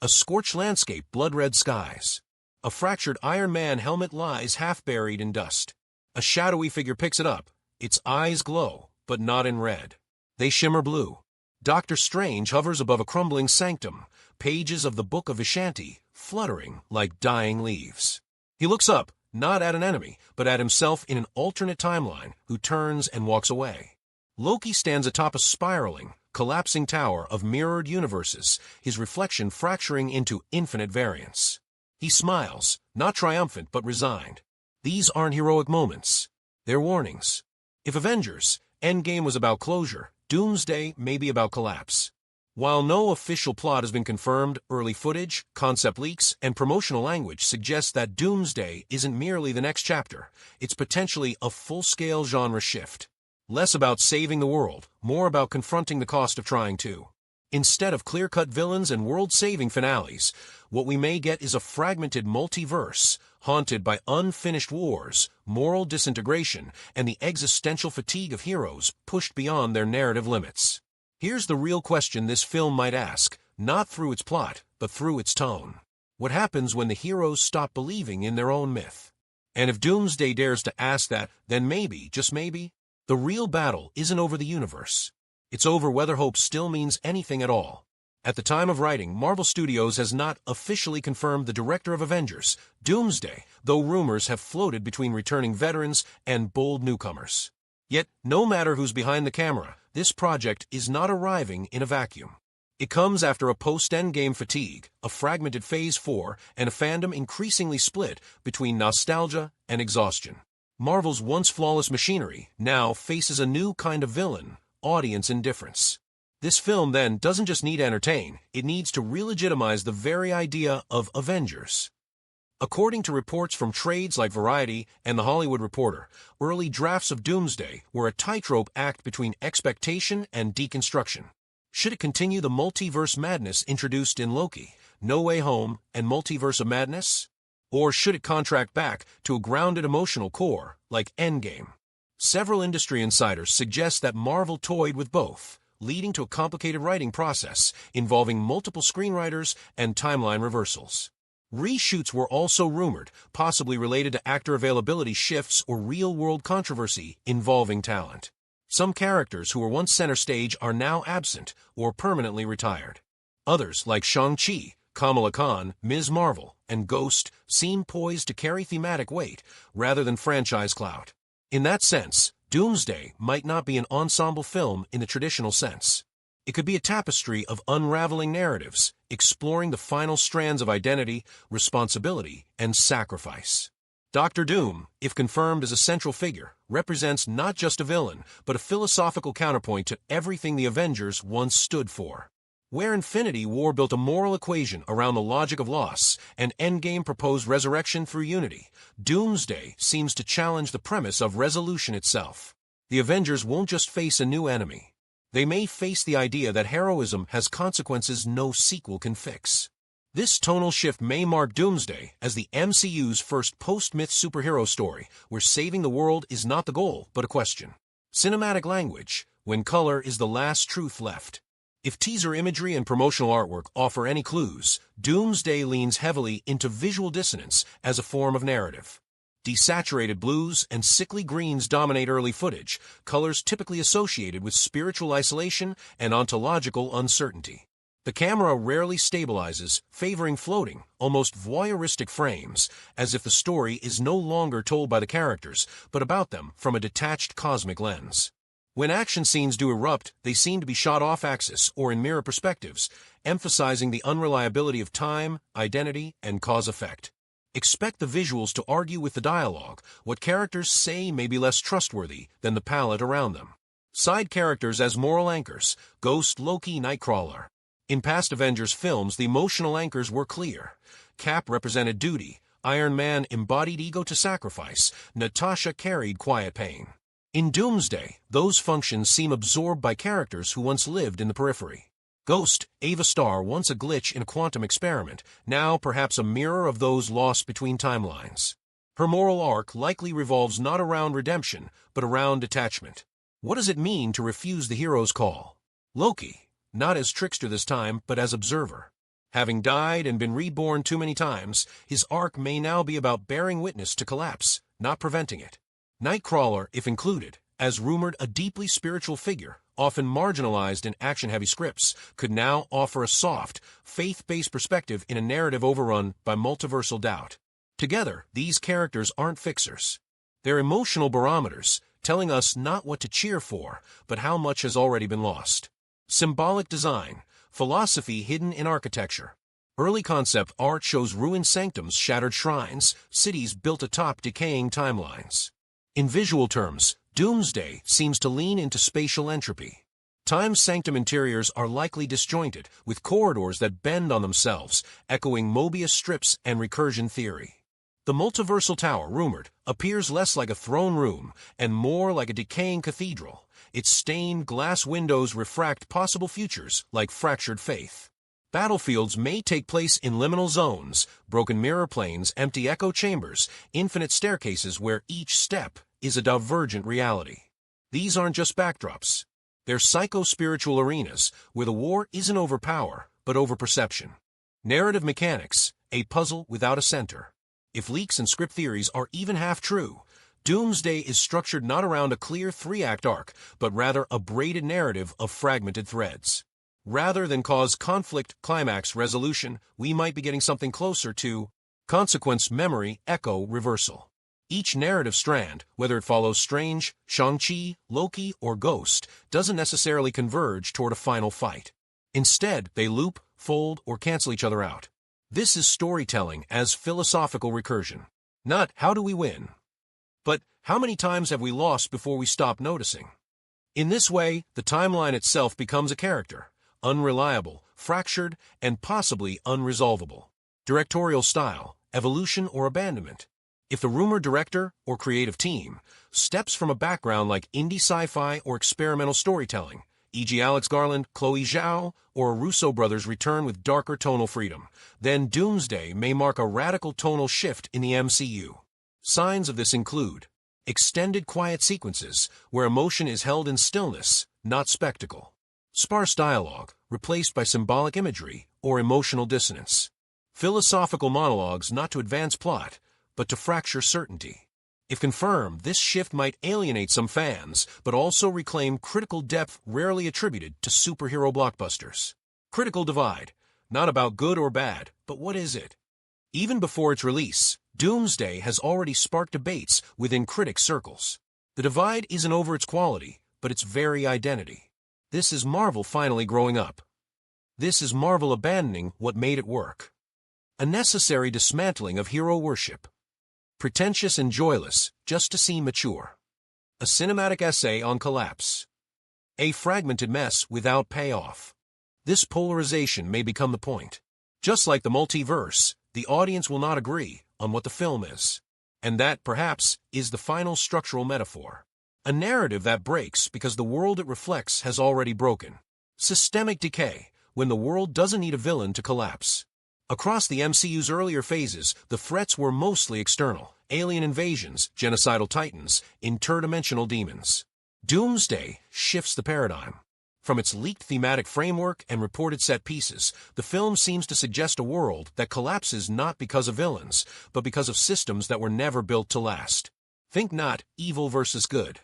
A scorched landscape, blood-red skies. A fractured Iron Man helmet lies half-buried in dust. A shadowy figure picks it up. Its eyes glow, but not in red. They shimmer blue. Doctor Strange hovers above a crumbling sanctum, pages of the Book of Vishanti fluttering like dying leaves. He looks up, not at an enemy, but at himself in an alternate timeline, who turns and walks away. Loki stands atop a spiraling, collapsing tower of mirrored universes, his reflection fracturing into infinite variants. He smiles, not triumphant but resigned. These aren't heroic moments. They're warnings. If Avengers Endgame was about closure, Doomsday may be about collapse. While no official plot has been confirmed, early footage, concept leaks, and promotional language suggest that Doomsday isn't merely the next chapter. It's potentially a full-scale genre shift. Less about saving the world, more about confronting the cost of trying to. Instead of clear-cut villains and world-saving finales, what we may get is a fragmented multiverse, haunted by unfinished wars, moral disintegration, and the existential fatigue of heroes pushed beyond their narrative limits. Here's the real question this film might ask, not through its plot, but through its tone. What happens when the heroes stop believing in their own myth? And if Doomsday dares to ask that, then maybe, just maybe, the real battle isn't over the universe. It's over whether hope still means anything at all. At the time of writing, Marvel Studios has not officially confirmed the director of Avengers Doomsday, though rumors have floated between returning veterans and bold newcomers. Yet, no matter who's behind the camera, this project is not arriving in a vacuum. It comes after a post-Endgame fatigue, a fragmented Phase 4, and a fandom increasingly split between nostalgia and exhaustion. Marvel's once flawless machinery now faces a new kind of villain, audience indifference. This film, then, doesn't just need to entertain, it needs to re-legitimize the very idea of Avengers. According to reports from trades like Variety and The Hollywood Reporter, early drafts of Doomsday were a tightrope act between expectation and deconstruction. Should it continue the multiverse madness introduced in Loki, No Way Home, and Multiverse of Madness? Or should it contract back to a grounded emotional core, like Endgame? Several industry insiders suggest that Marvel toyed with both, leading to a complicated writing process involving multiple screenwriters and timeline reversals. Reshoots were also rumored, possibly related to actor availability shifts or real-world controversy involving talent. Some characters who were once center stage are now absent or permanently retired. Others, like Shang-Chi, Kamala Khan, Ms. Marvel, and Ghost, seem poised to carry thematic weight rather than franchise clout. In that sense, Doomsday might not be an ensemble film in the traditional sense. It could be a tapestry of unraveling narratives, exploring the final strands of identity, responsibility, and sacrifice. Dr. Doom, if confirmed as a central figure, represents not just a villain, but a philosophical counterpoint to everything the Avengers once stood for. Where Infinity War built a moral equation around the logic of loss, and Endgame proposed resurrection through unity, Doomsday seems to challenge the premise of resolution itself. The Avengers won't just face a new enemy. They may face the idea that heroism has consequences no sequel can fix. This tonal shift may mark Doomsday as the MCU's first post-myth superhero story, where saving the world is not the goal, but a question. Cinematic language, when color is the last truth left. If teaser imagery and promotional artwork offer any clues, Doomsday leans heavily into visual dissonance as a form of narrative. Desaturated blues and sickly greens dominate early footage, colors typically associated with spiritual isolation and ontological uncertainty. The camera rarely stabilizes, favoring floating, almost voyeuristic frames, as if the story is no longer told by the characters, but about them from a detached cosmic lens. When action scenes do erupt, they seem to be shot off-axis or in mirror perspectives, emphasizing the unreliability of time, identity, and cause-effect. Expect the visuals to argue with the dialogue. What characters say may be less trustworthy than the palette around them. Side characters as moral anchors, Ghost, Loki, Nightcrawler. In past Avengers films, the emotional anchors were clear. Cap represented duty, Iron Man embodied ego to sacrifice, Natasha carried quiet pain. In Doomsday, those functions seem absorbed by characters who once lived in the periphery. Ghost, Ava Starr, once a glitch in a quantum experiment, now perhaps a mirror of those lost between timelines. Her moral arc likely revolves not around redemption, but around detachment. What does it mean to refuse the hero's call? Loki, not as trickster this time, but as observer. Having died and been reborn too many times, his arc may now be about bearing witness to collapse, not preventing it. Nightcrawler, if included, as rumored a deeply spiritual figure, often marginalized in action-heavy scripts, could now offer a soft, faith-based perspective in a narrative overrun by multiversal doubt. Together, these characters aren't fixers. They're emotional barometers, telling us not what to cheer for, but how much has already been lost. Symbolic design, philosophy hidden in architecture. Early concept art shows ruined sanctums, shattered shrines, cities built atop decaying timelines. In visual terms, Doomsday seems to lean into spatial entropy. Time's sanctum interiors are likely disjointed, with corridors that bend on themselves, echoing Mobius strips and recursion theory. The multiversal tower, rumored, appears less like a throne room and more like a decaying cathedral. Its stained glass windows refract possible futures like fractured faith. Battlefields may take place in liminal zones, broken mirror planes, empty echo chambers, infinite staircases where each step is a divergent reality. These aren't just backdrops. They're psycho-spiritual arenas where the war isn't over power, but over perception. Narrative mechanics, a puzzle without a center. If leaks and script theories are even half true, Doomsday is structured not around a clear three-act arc, but rather a braided narrative of fragmented threads. Rather than cause conflict, climax, resolution, we might be getting something closer to consequence, memory, echo, reversal. Each narrative strand, whether it follows Strange, Shang-Chi, Loki, or Ghost, doesn't necessarily converge toward a final fight. Instead, they loop, fold, or cancel each other out. This is storytelling as philosophical recursion. Not how do we win, but how many times have we lost before we stop noticing? In this way, the timeline itself becomes a character, unreliable, fractured, and possibly unresolvable. Directorial style, evolution or abandonment. If the rumored director or creative team steps from a background like indie sci-fi or experimental storytelling, e.g. Alex Garland, Chloe Zhao, or a Russo brothers return with darker tonal freedom, then Doomsday may mark a radical tonal shift in the MCU. Signs of this include extended quiet sequences where emotion is held in stillness, not spectacle. Sparse dialogue, replaced by symbolic imagery or emotional dissonance. Philosophical monologues not to advance plot, but to fracture certainty. If confirmed, this shift might alienate some fans, but also reclaim critical depth rarely attributed to superhero blockbusters. Critical divide, not about good or bad, but what is it? Even before its release, Doomsday has already sparked debates within critic circles. The divide isn't over its quality, but its very identity. This is Marvel finally growing up. This is Marvel abandoning what made it work. A necessary dismantling of hero worship. Pretentious and joyless, just to seem mature. A cinematic essay on collapse. A fragmented mess without payoff. This polarization may become the point. Just like the multiverse, the audience will not agree on what the film is. And that, perhaps, is the final structural metaphor. A narrative that breaks because the world it reflects has already broken. Systemic decay, when the world doesn't need a villain to collapse. Across the MCU's earlier phases, the threats were mostly external. Alien invasions, genocidal titans, interdimensional demons. Doomsday shifts the paradigm. From its leaked thematic framework and reported set pieces, the film seems to suggest a world that collapses not because of villains, but because of systems that were never built to last. Think not evil versus good,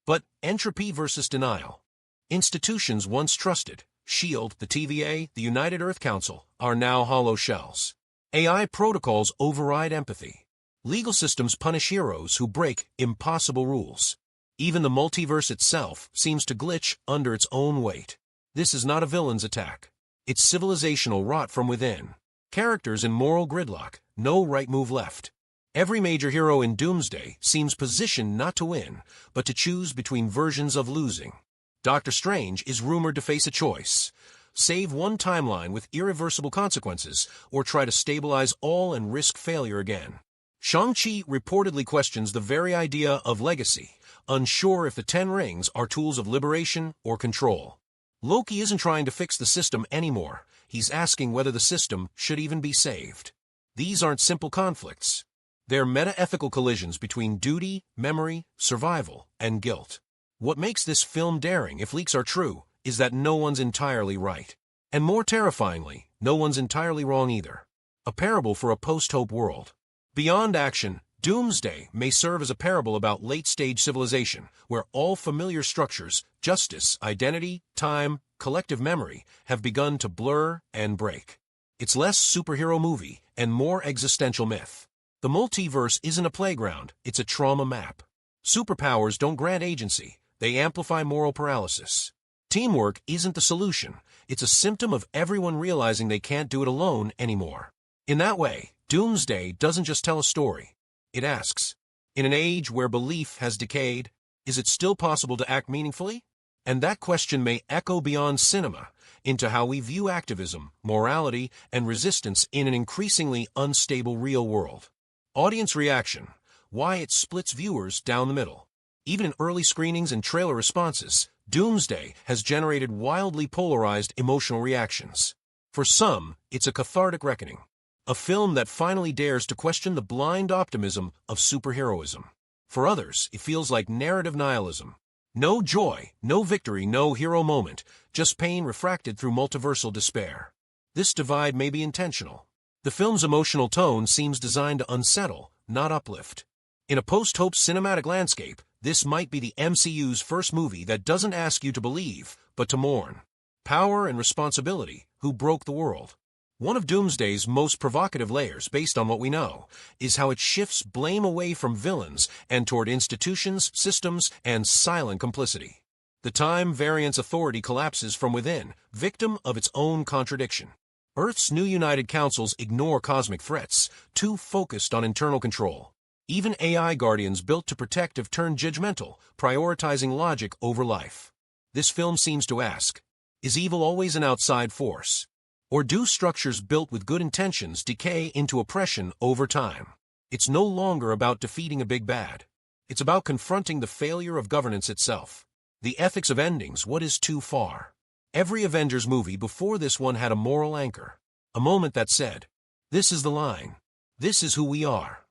but entropy versus denial. Institutions once trusted, SHIELD, the TVA, the United Earth Council, are now hollow shells. AI protocols override empathy. Legal systems punish heroes who break impossible rules. Even the multiverse itself seems to glitch under its own weight. This is not a villain's attack. It's civilizational rot from within. Characters in moral gridlock, no right move left. Every major hero in Doomsday seems positioned not to win, but to choose between versions of losing. Doctor Strange is rumored to face a choice. Save one timeline with irreversible consequences, or try to stabilize all and risk failure again. Shang-Chi reportedly questions the very idea of legacy, unsure if the 10 rings are tools of liberation or control. Loki isn't trying to fix the system anymore. He's asking whether the system should even be saved. These aren't simple conflicts. They're meta-ethical collisions between duty, memory, survival, and guilt. What makes this film daring, if leaks are true, is that no one's entirely right. And more terrifyingly, no one's entirely wrong either. A parable for a post-hope world. Beyond action, Doomsday may serve as a parable about late-stage civilization, where all familiar structures, justice, identity, time, collective memory, have begun to blur and break. It's less superhero movie and more existential myth. The multiverse isn't a playground, it's a trauma map. Superpowers don't grant agency, they amplify moral paralysis. Teamwork isn't the solution, it's a symptom of everyone realizing they can't do it alone anymore. In that way, Doomsday doesn't just tell a story. It asks, in an age where belief has decayed, is it still possible to act meaningfully? And that question may echo beyond cinema into how we view activism, morality, and resistance in an increasingly unstable real world. Audience reaction. Why it splits viewers down the middle. Even in early screenings and trailer responses, Doomsday has generated wildly polarized emotional reactions. For some, it's a cathartic reckoning. A film that finally dares to question the blind optimism of superheroism. For others, it feels like narrative nihilism. No joy, no victory, no hero moment, just pain refracted through multiversal despair. This divide may be intentional. The film's emotional tone seems designed to unsettle, not uplift. In a post-hope cinematic landscape, this might be the MCU's first movie that doesn't ask you to believe, but to mourn. Power and responsibility, who broke the world. One of Doomsday's most provocative layers, based on what we know, is how it shifts blame away from villains and toward institutions, systems, and silent complicity. The time-variance authority collapses from within, victim of its own contradiction. Earth's new United Councils ignore cosmic threats, too focused on internal control. Even AI guardians built to protect have turned judgmental, prioritizing logic over life. This film seems to ask, is evil always an outside force? Or do structures built with good intentions decay into oppression over time? It's no longer about defeating a big bad. It's about confronting the failure of governance itself. The ethics of endings, what is too far? Every Avengers movie before this one had a moral anchor. A moment that said, this is the line. This is who we are.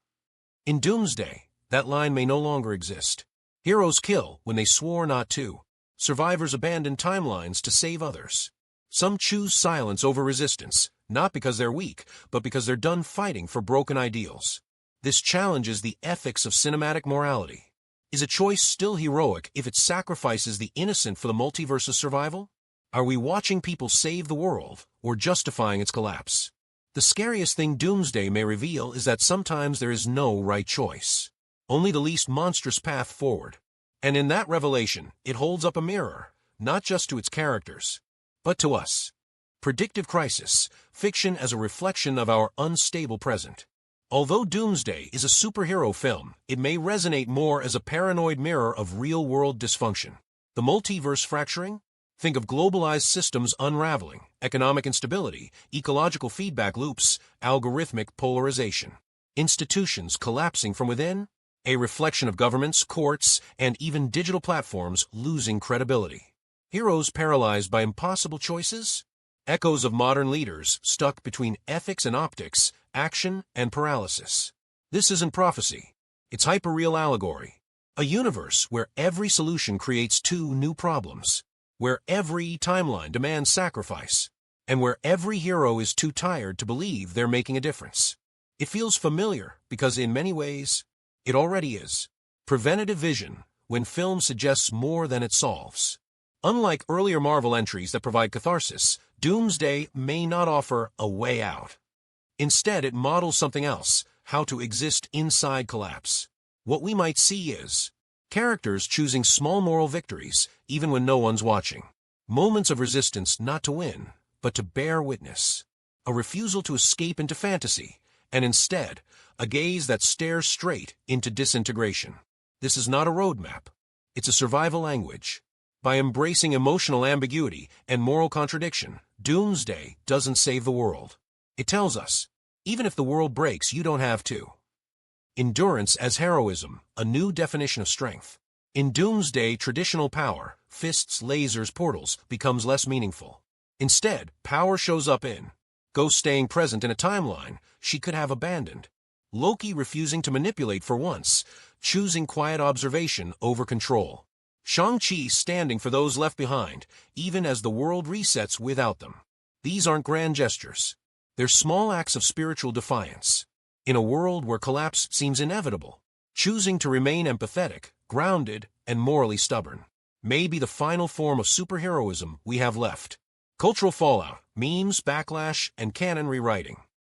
In Doomsday, that line may no longer exist. Heroes kill when they swore not to. Survivors abandon timelines to save others. Some choose silence over resistance, not because they're weak, but because they're done fighting for broken ideals. This challenges the ethics of cinematic morality. Is a choice still heroic if it sacrifices the innocent for the multiverse's survival? Are we watching people save the world, or justifying its collapse? The scariest thing Doomsday may reveal is that sometimes there is no right choice. Only the least monstrous path forward. And in that revelation, it holds up a mirror, not just to its characters, but to us. Predictive crisis, fiction as a reflection of our unstable present. Although Doomsday is a superhero film, it may resonate more as a paranoid mirror of real-world dysfunction. The multiverse fracturing? Think of globalized systems unraveling, economic instability, ecological feedback loops, algorithmic polarization. Institutions collapsing from within? A reflection of governments, courts, and even digital platforms losing credibility. Heroes paralyzed by impossible choices? Echoes of modern leaders stuck between ethics and optics, action and paralysis. This isn't prophecy. It's hyperreal allegory. A universe where every solution creates two new problems. Where every timeline demands sacrifice. And where every hero is too tired to believe they're making a difference. It feels familiar because in many ways, it already is. Preventative vision, when film suggests more than it solves. Unlike earlier Marvel entries that provide catharsis, Doomsday may not offer a way out. Instead, it models something else, how to exist inside collapse. What we might see is characters choosing small moral victories, even when no one's watching. Moments of resistance not to win, but to bear witness. A refusal to escape into fantasy, and instead, a gaze that stares straight into disintegration. This is not a roadmap. It's a survival language. By embracing emotional ambiguity and moral contradiction, Doomsday doesn't save the world. It tells us, even if the world breaks, you don't have to. Endurance as heroism, a new definition of strength. In Doomsday, traditional power, fists, lasers, portals, becomes less meaningful. Instead, power shows up in Ghost staying present in a timeline she could have abandoned. Loki refusing to manipulate for once, choosing quiet observation over control. Shang-Chi standing for those left behind, even as the world resets without them. These aren't grand gestures. They're small acts of spiritual defiance. In a world where collapse seems inevitable, choosing to remain empathetic, grounded, and morally stubborn may be the final form of superheroism we have left. Cultural fallout, memes, backlash, and canon rewriting.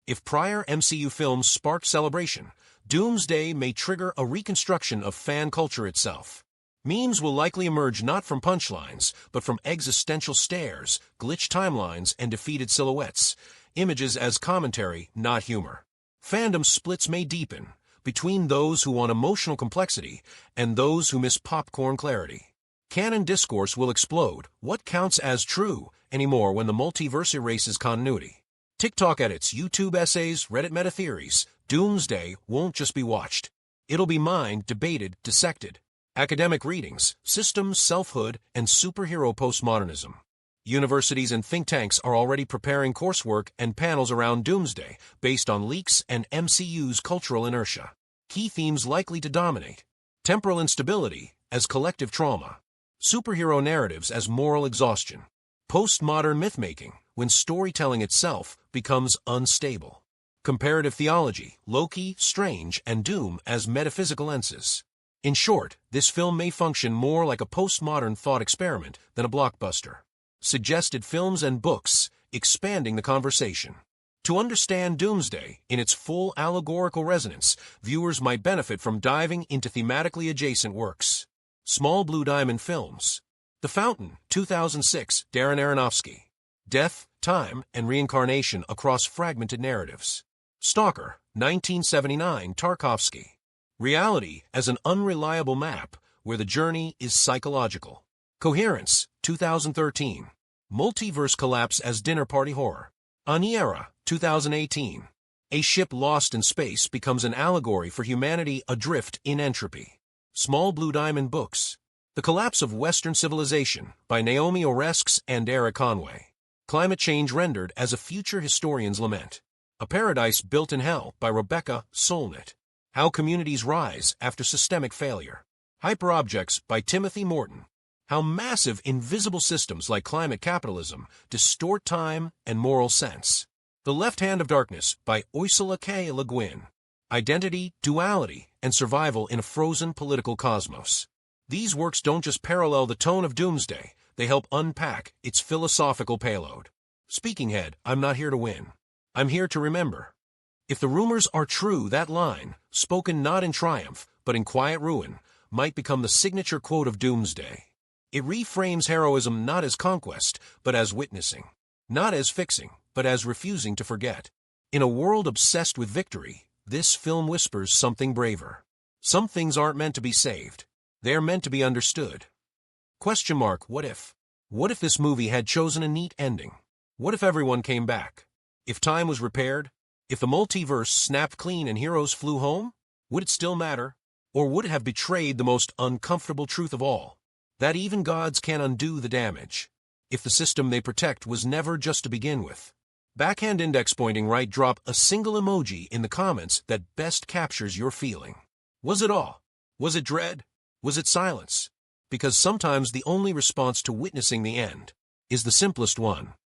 If prior MCU films sparked celebration, Doomsday may trigger a reconstruction of fan culture itself. Memes will likely emerge not from punchlines, but from existential stares, glitched timelines, and defeated silhouettes, images as commentary, not humor. Fandom splits may deepen between those who want emotional complexity and those who miss popcorn clarity. Canon discourse will explode. What counts as true anymore when the multiverse erases continuity? TikTok edits, YouTube essays, Reddit meta-theories. Doomsday won't just be watched. It'll be mined, debated, dissected. Academic readings, systems, selfhood, and superhero postmodernism. Universities and think tanks are already preparing coursework and panels around Doomsday based on leaks and MCU's cultural inertia. Key themes likely to dominate: temporal instability as collective trauma, superhero narratives as moral exhaustion, postmodern mythmaking when storytelling itself becomes unstable, comparative theology, Loki, Strange, and Doom as metaphysical lenses. In short, this film may function more like a postmodern thought experiment than a blockbuster. Suggested films and books, expanding the conversation. To understand Doomsday in its full allegorical resonance, viewers might benefit from diving into thematically adjacent works. Small Blue Diamond Films. The Fountain, 2006, Darren Aronofsky. Death, Time, and Reincarnation Across Fragmented Narratives. Stalker, 1979, Tarkovsky. Reality as an unreliable map where the journey is psychological. Coherence, 2013. Multiverse Collapse as Dinner Party Horror. Aniera, 2018. A ship lost in space becomes an allegory for humanity adrift in entropy. Small Blue Diamond Books. The Collapse of Western Civilization by Naomi Oreskes and Eric Conway. Climate Change Rendered as a Future Historian's Lament. A Paradise Built in Hell by Rebecca Solnit. How Communities Rise After Systemic Failure. Hyperobjects by Timothy Morton. How massive invisible systems like climate capitalism distort time and moral sense. The Left Hand of Darkness by Ursula K. Le Guin. Identity, duality, and survival in a frozen political cosmos. These works don't just parallel the tone of Doomsday, they help unpack its philosophical payload. Speaking head, I'm not here to win. I'm here to remember. If the rumors are true, that line, spoken not in triumph, but in quiet ruin, might become the signature quote of Doomsday. It reframes heroism not as conquest, but as witnessing. Not as fixing, but as refusing to forget. In a world obsessed with victory, this film whispers something braver. Some things aren't meant to be saved. They're meant to be understood. Question mark, what if? What if this movie had chosen a neat ending? What if everyone came back? If time was repaired? If the multiverse snapped clean and heroes flew home? Would it still matter? Or would it have betrayed the most uncomfortable truth of all? That even gods can undo the damage. If the system they protect was never just to begin with. Backhand index pointing right, drop a single emoji in the comments that best captures your feeling. Was it awe? Was it dread? Was it silence? Because sometimes the only response to witnessing the end is the simplest one.